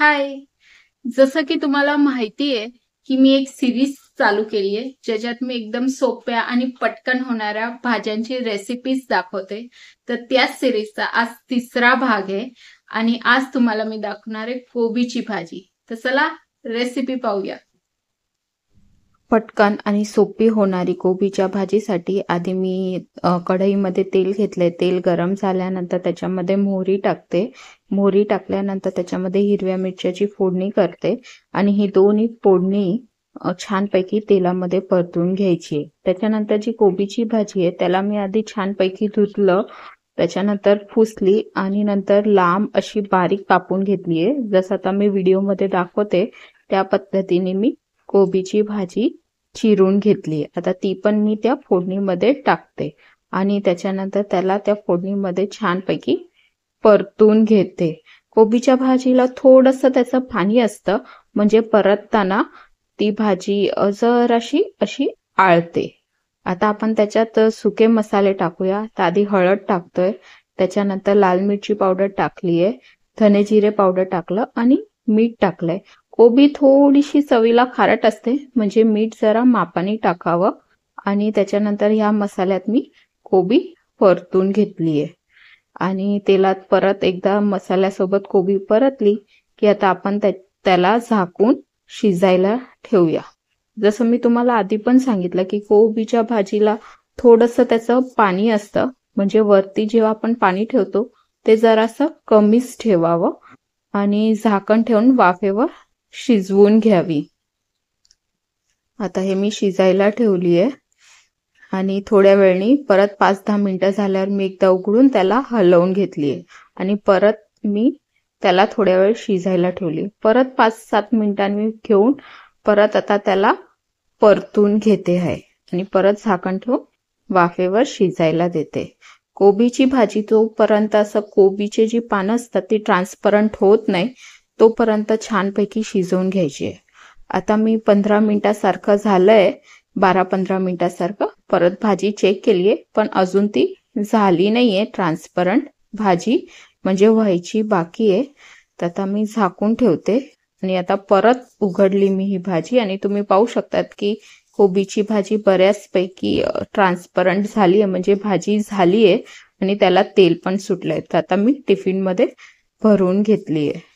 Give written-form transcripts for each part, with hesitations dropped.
हाय. जसं की तुम्हाला माहिती आहे की मी एक सिरीज चालू केली आहे ज्याच्यात मी एकदम सोप्या आणि पटकन होणाऱ्या भाज्यांची रेसिपीज दाखवते. तर त्याच सिरीजचा आज तिसरा भाग आहे आणि आज तुम्हाला मी दाखवणार आहे कोबीची भाजी. तर चला रेसिपी पाहूया. पटकन आणि सोपी होणारी कोबीच्या भाजीसाठी आधी मी कढईमध्ये तेल घेतले. तेल गरम झाल्यानंतर त्याच्यामध्ये मोहरी टाकते. मोहरी टाकल्यानंतर त्याच्यामध्ये हिरव्या मिरच्याची फोडणी करते आणि ही दोन्ही फोडणी छानपैकी तेलामध्ये परतून घ्यायची. त्याच्यानंतर जी कोबीची भाजी आहे त्याला मी आधी छानपैकी धुतलं, त्याच्यानंतर पुसली आणि नंतर लांब अशी बारीक कापून घेतली आहे. जसं आता मी व्हिडिओमध्ये दाखवते त्या पद्धतीने मी कोबीची भाजी चिरून घेतली. आता ती पण मी त्या फोडणीमध्ये टाकते आणि त्याच्यानंतर त्याला त्या फोडणीमध्ये छानपैकी परतून घेते. कोबीच्या भाजीला थोडंसं त्याचं पाणी असतं, म्हणजे परतताना ती भाजी जराशी अशी आळते. आता आपण त्याच्यात सुके मसाले टाकूया. तर आधी हळद टाकतोय, त्याच्यानंतर लाल मिरची पावडर टाकलीये, धने जिरे पावडर टाकलं आणि मीठ टाकलंय. कोबी थोडीशी चवीला खारट असते, म्हणजे मीठ जरा मापाने टाकावं. आणि त्याच्यानंतर ह्या मसाल्यात मी कोबी परतून घेतलीये आणि तेलात परत एकदा मसाल्यासोबत कोबी परतली की आता आपण त्याला झाकून शिजायला ठेवूया. जसं मी तुम्हाला आधी पण सांगितलं की कोबीच्या भाजीला थोडंसं त्याचं पाणी असतं, म्हणजे वरती जेव्हा आपण पाणी ठेवतो ते जरासं कमीच ठेवावं आणि झाकण ठेवून वाफेवर शिजवून घ्यावी. आता हे मी शिजायला ठेवली आहे आणि थोड्या वेळाने परत 5-10 मिनिटं झाल्यावर मी एकदा उघडून त्याला हलवून घेतली आहे आणि परत मी त्याला थोड्या वेळ शिजायला ठेवली. परत 5-7 मिनिटांनी घेऊन परत आता त्याला परतून घेते आहे आणि परत झाकण ठेवून वाफेवर शिजायला देते. कोबीची भाजी तोपर्यंत असं कोबीची जी पानं असतात ती ट्रान्सपरंट होत नाही तोपर्यंत छानपैकी शिजवून घ्यायची आहे. आता मी 15 मिनिटासारखं झालंय, 12-15 मिनिटासारखं. परत भाजी चेक केलीये पण अजून ती झाली नाहीये ट्रान्सपरंट भाजी, म्हणजे व्हायची बाकी आहे. तर आता मी झाकून ठेवते आणि आता परत उघडली मी ही भाजी आणि तुम्ही पाहू शकतात की कोबीची भाजी बऱ्याचपैकी ट्रान्सपरंट झाली आहे, म्हणजे भाजी झाली आहे आणि त्याला तेल पण सुटलंय. तर आता मी टिफिनमध्ये भरून घेतली आहे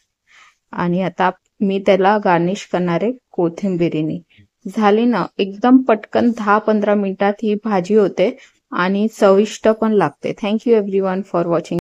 आणि आता मी त्याला गार्निश करणार आहे कोथिंबिरीने. झाली ना, एकदम पटकन 10-15 मिनिटात ही भाजी होते आणि चविष्ट पण लागते. Thank you everyone for watching.